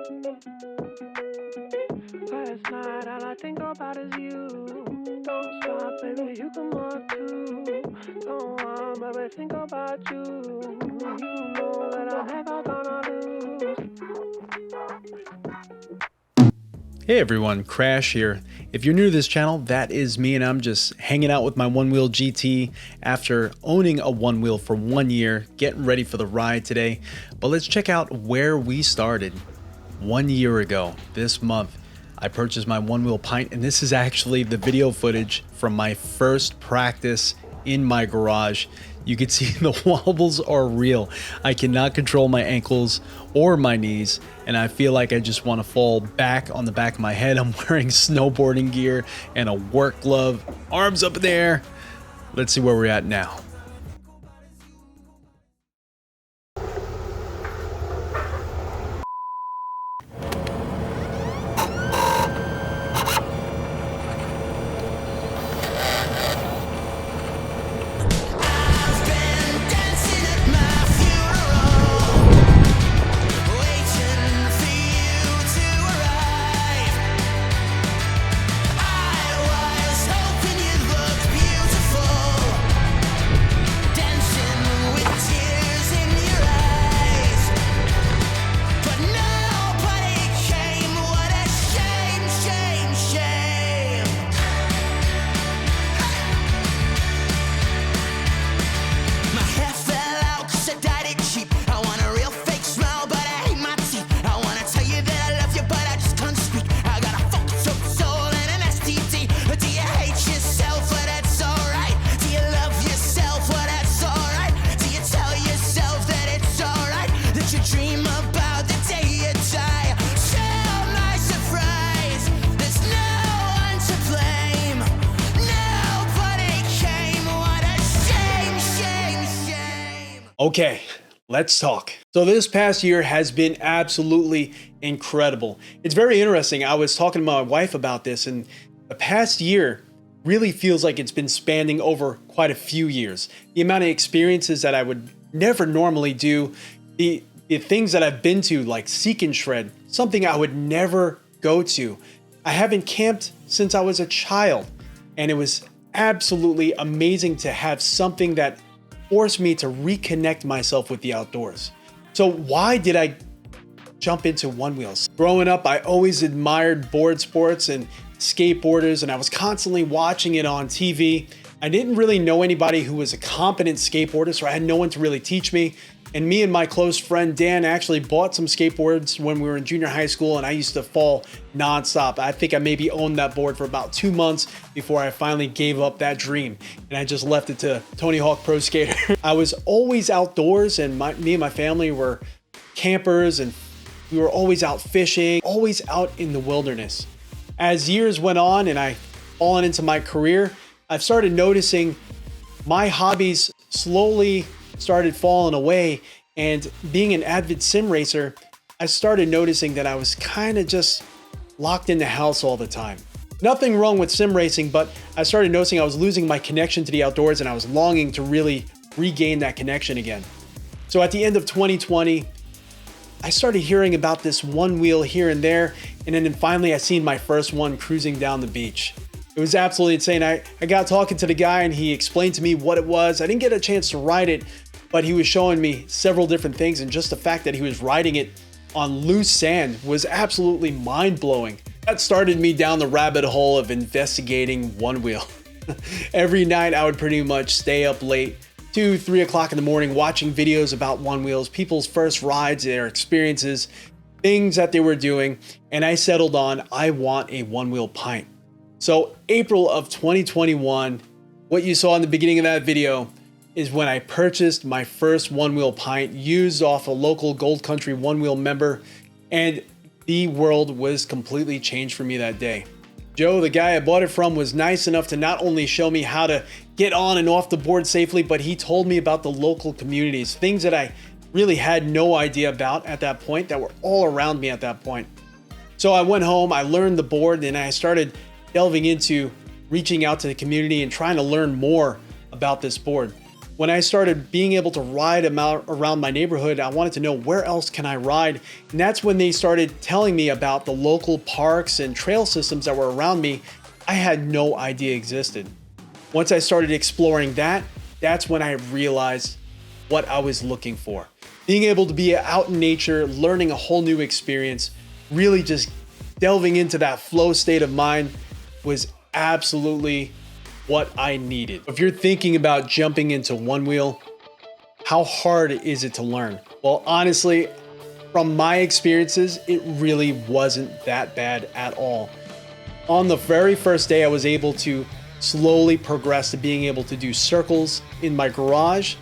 Last night all I think about is you. Don't stop, baby, you come on too. Don't want, baby, think about you. You know that I'm never gonna lose. Hey everyone, Crash here. If you're new to this channel, that is me, and I'm just hanging out with my ONEWHEEL GT after owning a ONEWHEEL for 1 year, getting ready for the ride today. But let's check out where we started. 1 year ago, this month, I purchased my ONEWHEEL Pint, and this is actually the video footage from my first practice in my garage. You can see the wobbles are real. I cannot control my ankles or my knees, and I feel like I just want to fall back on the back of my head. I'm wearing snowboarding gear and a work glove, arms up in the air. Let's see where we're at now. Okay, let's talk. So this past year has been absolutely incredible. It's very interesting. I was talking to my wife about this, and the past year really feels like it's been spanning over quite a few years. The amount of experiences that I would never normally do, the things that I've been to, like Seek and Shred, something I would never go to. I haven't camped since I was a child, and it was absolutely amazing to have something that forced me to reconnect myself with the outdoors. So why did I jump into ONEWHEELs? Growing up, I always admired board sports and skateboarders, and I was constantly watching it on TV. I didn't really know anybody who was a competent skateboarder, so I had no one to really teach me. And me and my close friend Dan actually bought some skateboards when we were in junior high school, and I used to fall nonstop. I think I maybe owned that board for about 2 months before I finally gave up that dream, and I just left it to Tony Hawk Pro Skater. I was always outdoors, and me and my family were campers, and we were always out fishing, always out in the wilderness. As years went on and I fallen into my career, I've started noticing my hobbies slowly started falling away, and being an avid sim racer, I started noticing that I was kind of just locked in the house all the time. Nothing wrong with sim racing, but I started noticing I was losing my connection to the outdoors, and I was longing to really regain that connection again. So at the end of 2020, I started hearing about this ONEWHEEL here and there, and then finally I seen my first one cruising down the beach. It was absolutely insane. I got talking to the guy, and he explained to me what it was. I didn't get a chance to ride it, but he was showing me several different things, and just the fact that he was riding it on loose sand was absolutely mind-blowing. That started me down the rabbit hole of investigating ONEWHEEL. Every night I would pretty much stay up late, 2, 3 o'clock in the morning, watching videos about ONEWHEELs, people's first rides, their experiences, things that they were doing, and I settled on, I want a ONEWHEEL Pint. So April of 2021, what you saw in the beginning of that video is when I purchased my first ONEWHEEL Pint, used off a local Gold Country ONEWHEEL member, and the world was completely changed for me that day. Joe, the guy I bought it from, was nice enough to not only show me how to get on and off the board safely, but he told me about the local communities, things that I really had no idea about at that point, that were all around me at that point. So I went home, I learned the board, and I started delving into reaching out to the community and trying to learn more about this board. When I started being able to ride around my neighborhood, I wanted to know where else can I ride. And that's when they started telling me about the local parks and trail systems that were around me I had no idea existed. Once I started exploring that, that's when I realized what I was looking for. Being able to be out in nature, learning a whole new experience, really just delving into that flow state of mind was absolutely what I needed. If you're thinking about jumping into one wheel, how hard is it to learn? Well, honestly, from my experiences, it really wasn't that bad at all. On the very first day, I was able to slowly progress to being able to do circles in my garage.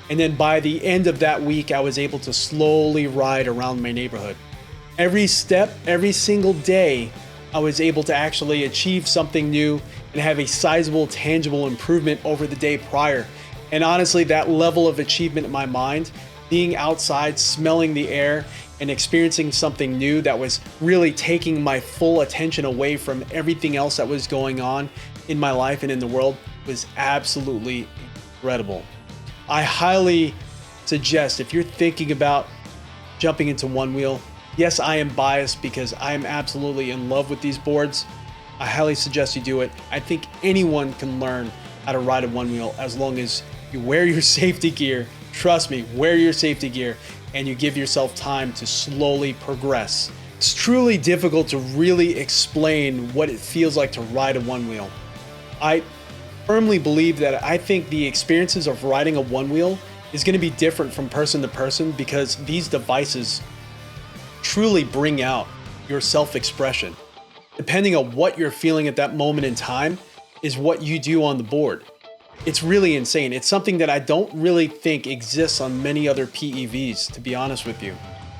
And then by the end of that week, I was able to slowly ride around my neighborhood. Every step, every single day, I was able to actually achieve something new and have a sizable, tangible improvement over the day prior. And honestly, that level of achievement in my mind, being outside, smelling the air, and experiencing something new that was really taking my full attention away from everything else that was going on in my life and in the world, was absolutely incredible. I highly suggest, if you're thinking about jumping into one wheel, yes, I am biased because I am absolutely in love with these boards. I highly suggest you do it. I think anyone can learn how to ride a one wheel as long as you wear your safety gear. Trust me, wear your safety gear and you give yourself time to slowly progress. It's truly difficult to really explain what it feels like to ride a one wheel. I firmly believe that I think the experiences of riding a one wheel is going to be different from person to person because these devices truly bring out your self-expression. Depending on what you're feeling at that moment in time is what you do on the board. It's really insane. It's something that I don't really think exists on many other PEVs, to be honest with you.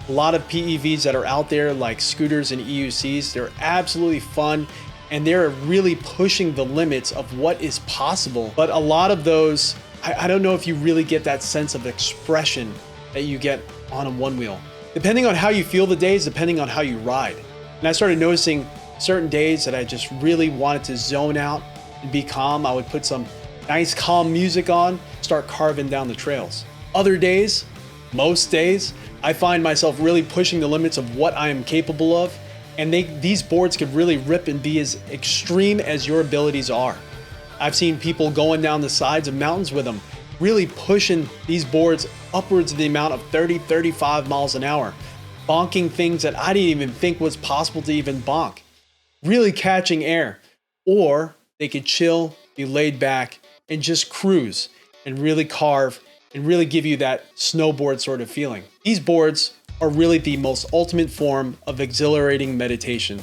A lot of PEVs that are out there like scooters and EUCs, they're absolutely fun and they're really pushing the limits of what is possible. But a lot of those, I don't know if you really get that sense of expression that you get on a one wheel. Depending on how you feel the days, depending on how you ride. And I started noticing certain days that I just really wanted to zone out and be calm. I would put some nice calm music on, start carving down the trails. Other days, most days, I find myself really pushing the limits of what I am capable of. And these boards could really rip and be as extreme as your abilities are. I've seen people going down the sides of mountains with them, really pushing these boards upwards of the amount of 30, 35 miles an hour, bonking things that I didn't even think was possible to even bonk, really catching air. Or they could chill, be laid back, and just cruise and really carve and really give you that snowboard sort of feeling. These boards are really the most ultimate form of exhilarating meditation.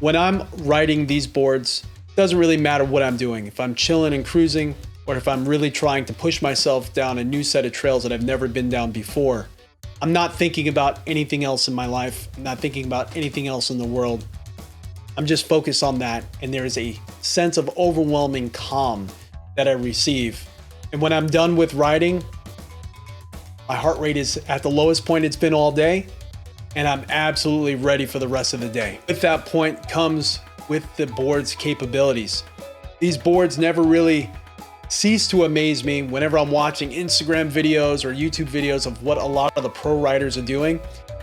When I'm riding these boards, it doesn't really matter what I'm doing. If I'm chilling and cruising, or if I'm really trying to push myself down a new set of trails that I've never been down before, I'm not thinking about anything else in my life. I'm not thinking about anything else in the world. I'm just focused on that, and there is a sense of overwhelming calm that I receive. And when I'm done with riding, my heart rate is at the lowest point it's been all day, and I'm absolutely ready for the rest of the day. With that point comes with the board's capabilities. These boards never really cease to amaze me whenever I'm watching Instagram videos or YouTube videos of what a lot of the pro riders are doing.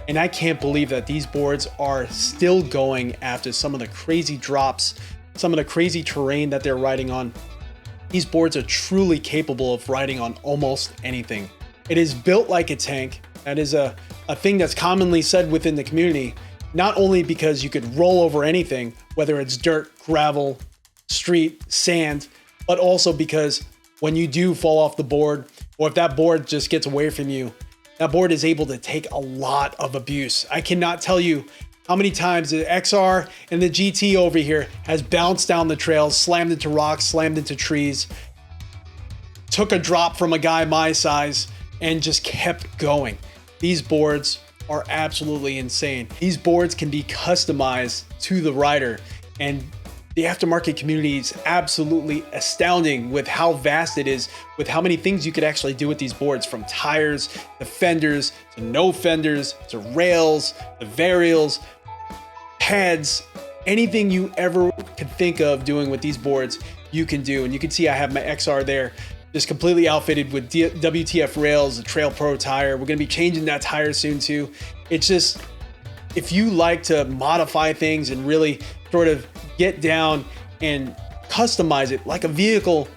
And I can't believe that these boards are still going after some of the crazy drops, some of the crazy terrain that they're riding on. These boards are truly capable of riding on almost anything. It is built like a tank. That is a thing that's commonly said within the community, not only because you could roll over anything, whether it's dirt, gravel, street, sand, but also because when you do fall off the board, or if that board just gets away from you, that board is able to take a lot of abuse. I cannot tell you how many times the XR and the GT over here has bounced down the trails, slammed into rocks, slammed into trees, took a drop from a guy my size, and just kept going. These boards are absolutely insane. These boards can be customized to the rider, and the aftermarket community is absolutely astounding with how vast it is, with how many things you could actually do with these boards, from tires to fenders to no fenders to rails to varials, pads, anything you ever could think of doing with these boards, you can do. And you can see I have my XR there just completely outfitted with WTF rails, a Trail Pro tire. We're gonna be changing that tire soon too. It's just, if you like to modify things and really sort of get down and customize it like a vehicle,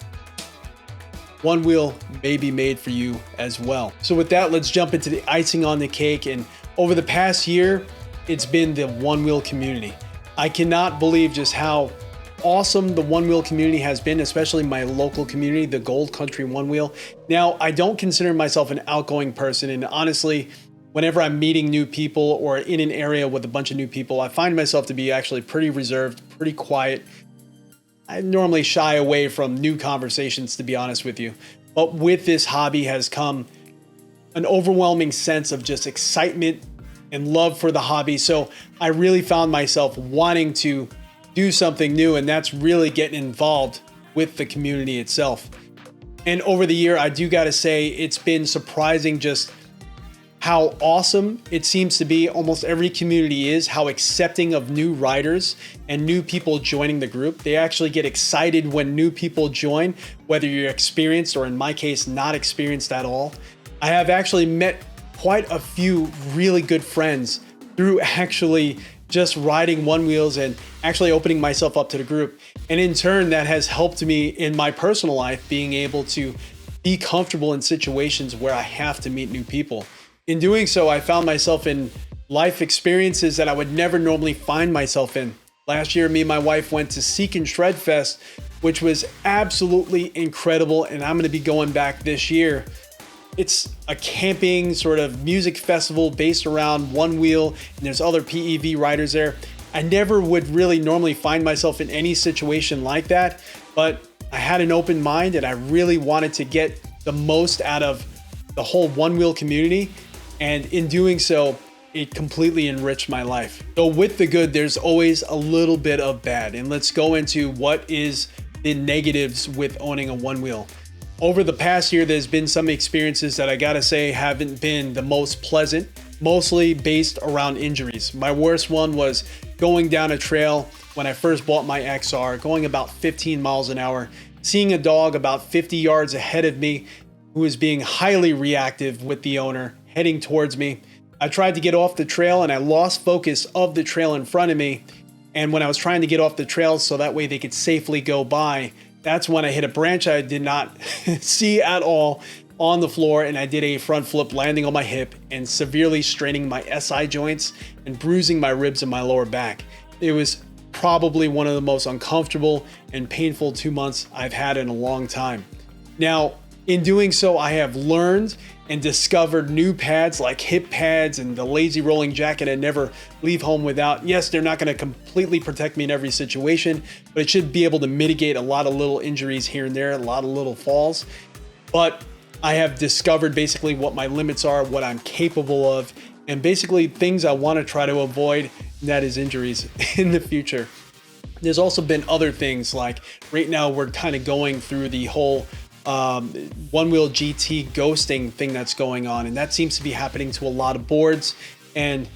One Wheel may be made for you as well. So with that, let's jump into the icing on the cake. And over the past year, it's been the One Wheel community. I cannot believe just how awesome the One Wheel community has been, especially my local community, the Gold Country One Wheel. Now, I don't consider myself an outgoing person, and honestly, whenever I'm meeting new people or in an area with a bunch of new people, I find myself to be actually pretty reserved, pretty quiet. I normally shy away from new conversations, to be honest with you. But with this hobby has come an overwhelming sense of just excitement and love for the hobby. So I really found myself wanting to do something new, and that's really getting involved with the community itself. And over the year, I do gotta say, it's been surprising just how awesome it seems to be. Almost every community is, how accepting of new riders and new people joining the group. They actually get excited when new people join, whether you're experienced or in my case, not experienced at all. I have actually met quite a few really good friends through actually just riding One Wheels and actually opening myself up to the group. And in turn, that has helped me in my personal life, being able to be comfortable in situations where I have to meet new people. In doing so, I found myself in life experiences that I would never normally find myself in. Last year, me and my wife went to Seek and Shred Fest, which was absolutely incredible, and I'm gonna be going back this year. It's a camping sort of music festival based around One Wheel, and there's other PEV riders there. I never would really normally find myself in any situation like that, but I had an open mind and I really wanted to get the most out of the whole One Wheel community. And in doing so, it completely enriched my life. So with the good, there's always a little bit of bad. And let's go into what is the negatives with owning a One Wheel. Over the past year, there's been some experiences that I gotta say haven't been the most pleasant, mostly based around injuries. My worst one was going down a trail when I first bought my XR, going about 15 miles an hour, seeing a dog about 50 yards ahead of me who was being highly reactive with the owner heading towards me. I tried to get off the trail and I lost focus of the trail in front of me. And when I was trying to get off the trail so that way they could safely go by, that's when I hit a branch I did not see at all on the floor, and I did a front flip landing on my hip and severely straining my SI joints and bruising my ribs and my lower back. It was probably one of the most uncomfortable and painful 2 months I've had in a long time. Now, in doing so, I have learned and discovered new pads like hip pads and the lazy rolling jacket I never leave home without. Yes, they're not going to completely protect me in every situation, but it should be able to mitigate a lot of little injuries here and there, a lot of little falls. But I have discovered basically what my limits are, what I'm capable of, and basically things I want to try to avoid, and that is injuries in the future. There's also been other things, like right now we're kind of going through the whole One Wheel GT ghosting thing that's going on, and that seems to be happening to a lot of boards, and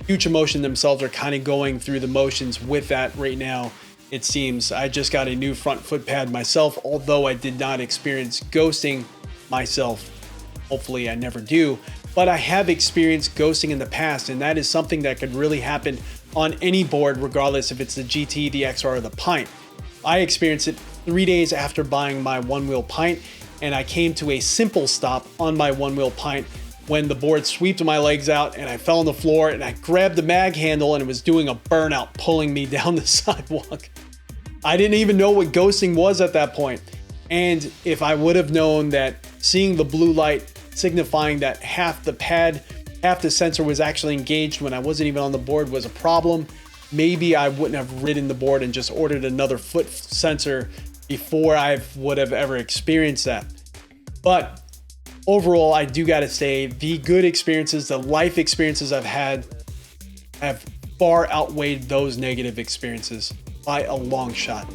Future Motion themselves are kind of going through the motions with that right now. It seems I just got a new front foot pad myself, although I did not experience ghosting myself. Hopefully I never do, but I have experienced ghosting in the past, and that is something that could really happen on any board, regardless if it's the GT, the XR, or the Pint. I experienced it 3 days after buying my One Wheel Pint, and I came to a simple stop on my One Wheel Pint when the board swept my legs out and I fell on the floor, and I grabbed the mag handle and it was doing a burnout, pulling me down the sidewalk. I didn't even know what ghosting was at that point. And if I would have known that seeing the blue light signifying that half the pad, half the sensor was actually engaged when I wasn't even on the board was a problem, maybe I wouldn't have ridden the board and just ordered another foot sensor before I would have ever experienced that. But overall, I do gotta say the good experiences, the life experiences I've had have far outweighed those negative experiences by a long shot.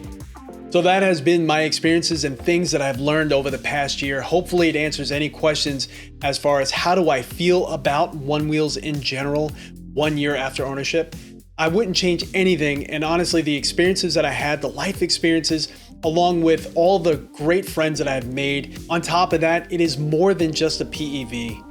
So that has been my experiences and things that I've learned over the past year. Hopefully it answers any questions as far as how do I feel about One Wheels in general 1 year after ownership. I wouldn't change anything, and honestly the experiences that I had, the life experiences, along with all the great friends that I've made. On top of that, it is more than just a PEV.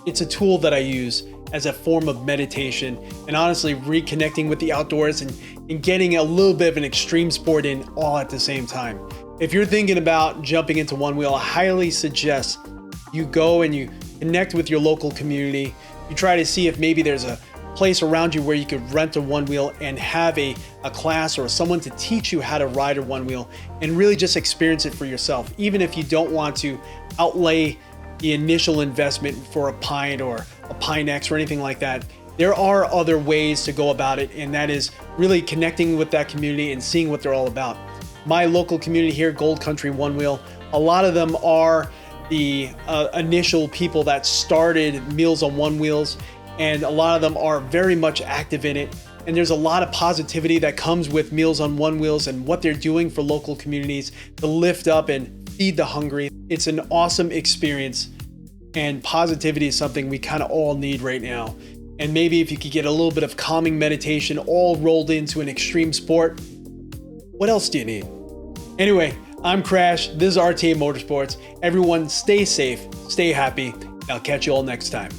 It's a tool that I use as a form of meditation and honestly reconnecting with the outdoors and getting a little bit of an extreme sport in all at the same time. If you're thinking about jumping into ONEWHEEL, I highly suggest you go and you connect with your local community. You try to see if maybe there's a place around you where you could rent a ONEWHEEL and have a class or someone to teach you how to ride a ONEWHEEL and really just experience it for yourself. Even if you don't want to outlay the initial investment for a Pine or a Pine X or anything like that, there are other ways to go about it, and that is really connecting with that community and seeing what they're all about. My local community here, Gold Country ONEWHEEL, a lot of them are the initial people that started Meals on ONEWHEELs, and a lot of them are very much active in it. And there's a lot of positivity that comes with Meals on ONEWHEELs and what they're doing for local communities to lift up and feed the hungry. It's an awesome experience, and positivity is something we kind of all need right now. And maybe if you could get a little bit of calming meditation all rolled into an extreme sport, what else do you need? Anyway, I'm Crash. This is RTA Motorsports. Everyone stay safe, stay happy. I'll catch you all next time.